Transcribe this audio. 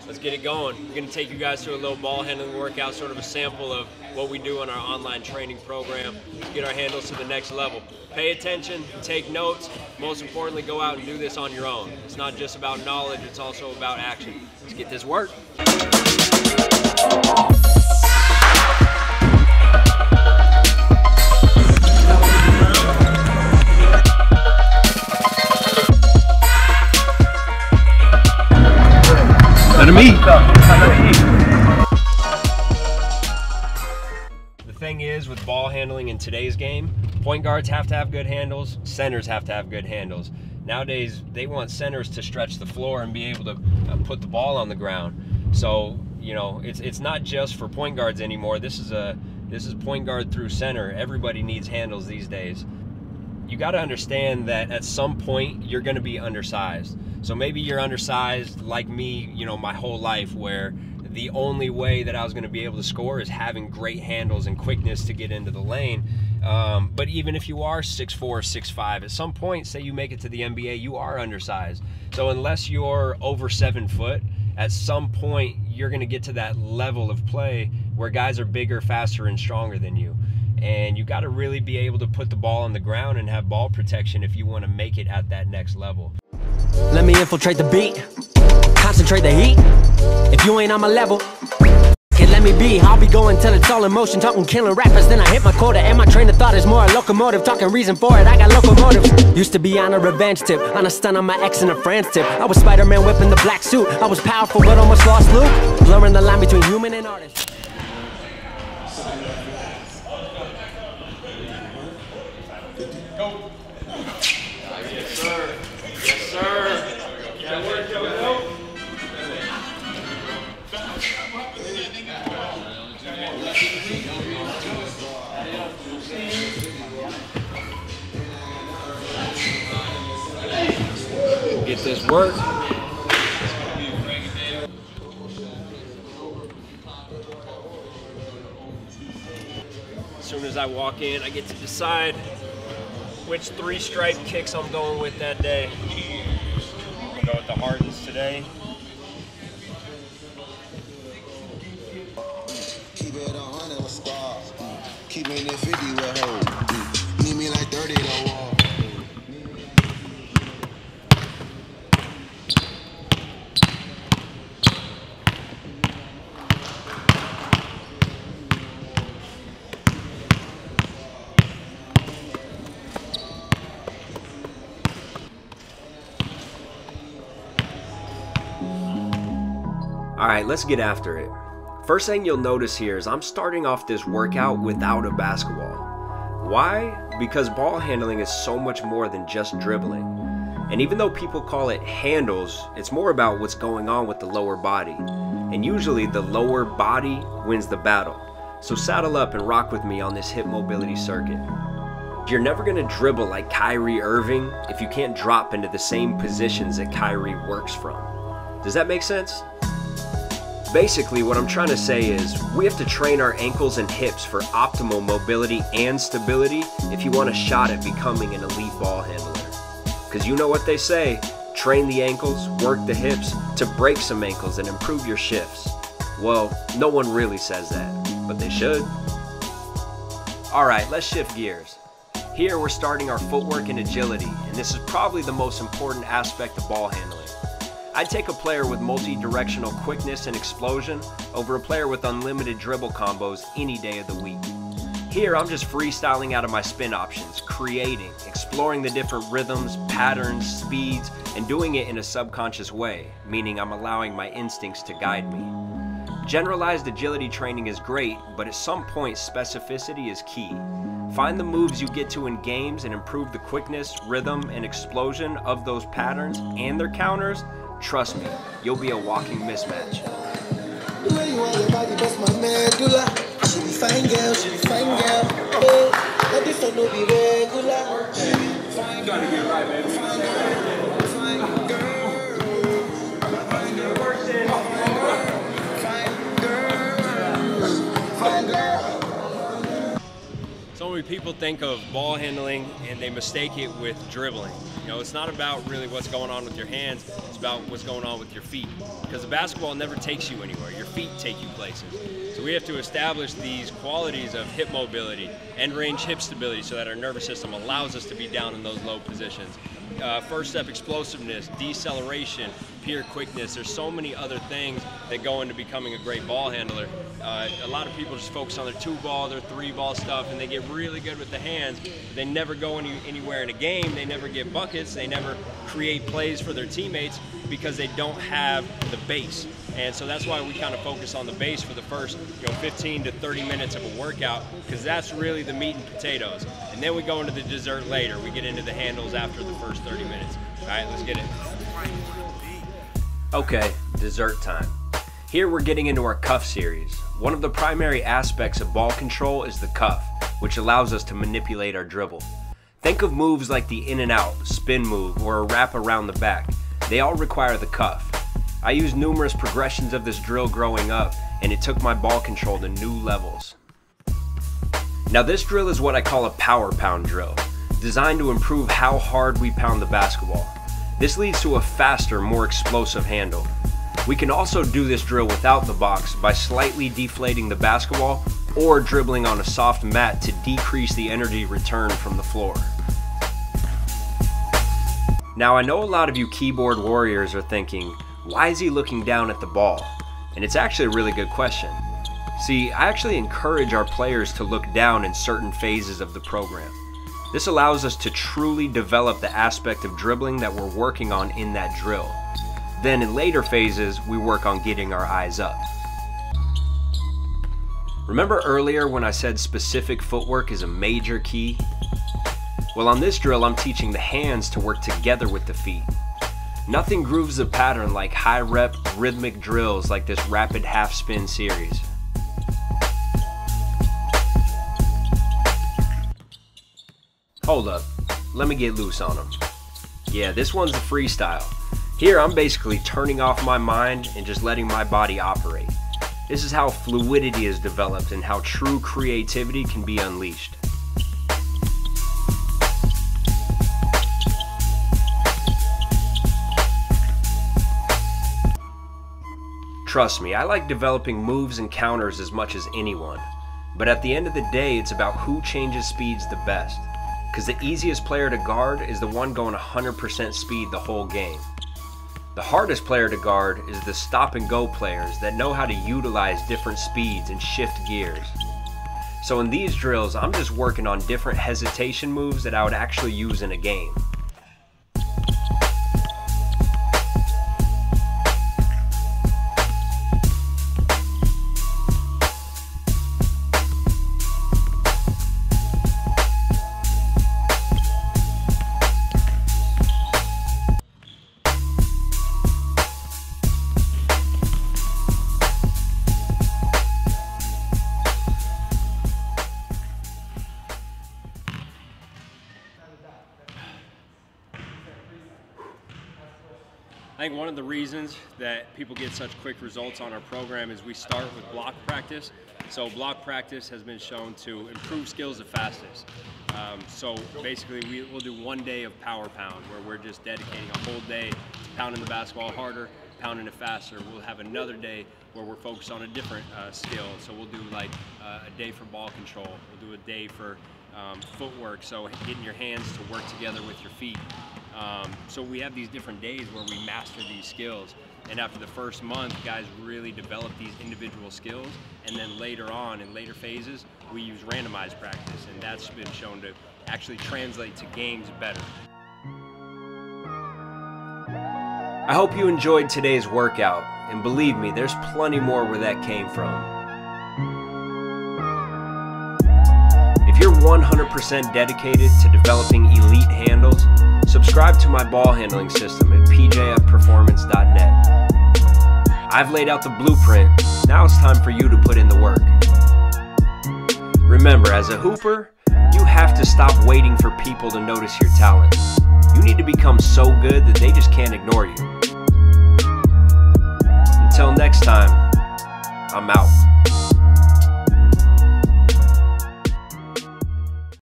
let's get it going. We're going to take you guys through a little ball handling workout, sort of a sample of what we do in our online training program to get our handles to the next level. Pay attention, take notes. Most importantly, go out and do this on your own. It's not just about knowledge, it's also about action. Let's get this work. Let him eat. The thing is, with ball handling in today's game, point guards have to have good handles, centers have to have good handles. Nowadays, they want centers to stretch the floor and be able to put the ball on the ground. So, you know, it's not just for point guards anymore. This is point guard through center. Everybody needs handles these days. You got to understand that at some point you're going to be undersized. So maybe you're undersized like me, you know, my whole life, where the only way that I was going to be able to score is having great handles and quickness to get into the lane. But even if you are 6'4", 6'5", at some point, say you make it to the NBA, you are undersized. So unless you're over 7 foot, at some point you're going to get to that level of play where guys are bigger, faster, and stronger than you. And you got to really be able to put the ball on the ground and have ball protection if you want to make it at that next level. Let me infiltrate the beat, concentrate the heat. If you ain't on my level, let me be. I'll be going till it's all in motion, talking killing rappers, then I hit my quota. And my train of thought is more a locomotive, talking reason for it, I got locomotive. Used to be on a revenge tip, on a stun on my ex and a friend's tip. I was Spider-Man whipping the black suit, I was powerful but almost lost Luke. Blurring the line between human and artist. Go. Yes, sir. Yes, sir. That work, Joe. Get this work. As soon as I walk in, I get to decide which 3-stripe kicks I'm going with that day. I'm gonna go with the Hardens today. Keep it 100 with stars. Keep it 50 with hoes. Need me like 30 to wall. Alright, let's get after it. First thing you'll notice here is I'm starting off this workout without a basketball. Why? Because ball handling is so much more than just dribbling. And even though people call it handles, it's more about what's going on with the lower body. And usually the lower body wins the battle. So saddle up and rock with me on this hip mobility circuit. You're never going to dribble like Kyrie Irving if you can't drop into the same positions that Kyrie works from. Does that make sense? Basically, what I'm trying to say is we have to train our ankles and hips for optimal mobility and stability if you want a shot at becoming an elite ball handler. Because you know what they say, train the ankles, work the hips to break some ankles and improve your shifts. Well, no one really says that, but they should. Alright, let's shift gears. Here we're starting our footwork and agility, and this is probably the most important aspect of ball handling. I'd take a player with multi-directional quickness and explosion over a player with unlimited dribble combos any day of the week. Here I'm just freestyling out of my spin options, creating, exploring the different rhythms, patterns, speeds, and doing it in a subconscious way, meaning I'm allowing my instincts to guide me. Generalized agility training is great, but at some point specificity is key. Find the moves you get to in games and improve the quickness, rhythm, and explosion of those patterns and their counters. Trust me, you'll be a walking mismatch. So when we people think of ball handling and they mistake it with dribbling. You know, it's not about really what's going on with your hands, it's about what's going on with your feet. Because the basketball never takes you anywhere, your feet take you places. So we have to establish these qualities of hip mobility, end range hip stability, so that our nervous system allows us to be down in those low positions. First step explosiveness, deceleration, peer quickness. There's so many other things that go into becoming a great ball handler. A lot of people just focus on their 2-ball, their 3-ball stuff, and they get really good with the hands. They never go anywhere in a game. They never get buckets. They never create plays for their teammates because they don't have the base. And so that's why we kind of focus on the base for the first 15 to 30 minutes of a workout, because that's really the meat and potatoes. And then we go into the dessert later. We get into the handles after the first 30 minutes. All right, let's get it. Okay, dessert time. Here we're getting into our cuff series. One of the primary aspects of ball control is the cuff, which allows us to manipulate our dribble. Think of moves like the in and out, spin move, or a wrap around the back. They all require the cuff. I used numerous progressions of this drill growing up, and it took my ball control to new levels. Now this drill is what I call a power pound drill, designed to improve how hard we pound the basketball. This leads to a faster, more explosive handle. We can also do this drill without the box by slightly deflating the basketball or dribbling on a soft mat to decrease the energy return from the floor. Now I know a lot of you keyboard warriors are thinking, why is he looking down at the ball? And it's actually a really good question. See, I actually encourage our players to look down in certain phases of the program. This allows us to truly develop the aspect of dribbling that we're working on in that drill. Then in later phases, we work on getting our eyes up. Remember earlier when I said specific footwork is a major key? Well, on this drill, I'm teaching the hands to work together with the feet. Nothing grooves the pattern like high rep rhythmic drills like this rapid half spin series. Hold up, let me get loose on them. Yeah, this one's a freestyle. Here I'm basically turning off my mind and just letting my body operate. This is how fluidity is developed and how true creativity can be unleashed. Trust me, I like developing moves and counters as much as anyone. But at the end of the day, it's about who changes speeds the best. Because the easiest player to guard is the one going 100% speed the whole game. The hardest player to guard is the stop and go players that know how to utilize different speeds and shift gears. So in these drills, I'm just working on different hesitation moves that I would actually use in a game. I think one of the reasons that people get such quick results on our program is we start with block practice. So block practice has been shown to improve skills the fastest. So basically we'll do 1 day of power pound where we're just dedicating a whole day to pounding the basketball harder, pounding it faster. We'll have another day where we're focused on a different skill. So we'll do like a day for ball control. We'll do a day for footwork, so getting your hands to work together with your feet. So we have these different days where we master these skills, and after the first month, guys really develop these individual skills, and then later on, in later phases, we use randomized practice, and that's been shown to actually translate to games better. I hope you enjoyed today's workout, and believe me, there's plenty more where that came from. If you're 100% dedicated to developing elite handles, subscribe to my ball handling system at pjfperformance.net. I've laid out the blueprint, now it's time for you to put in the work. Remember, as a hooper, you have to stop waiting for people to notice your talent. You need to become so good that they just can't ignore you. Until next time, I'm out.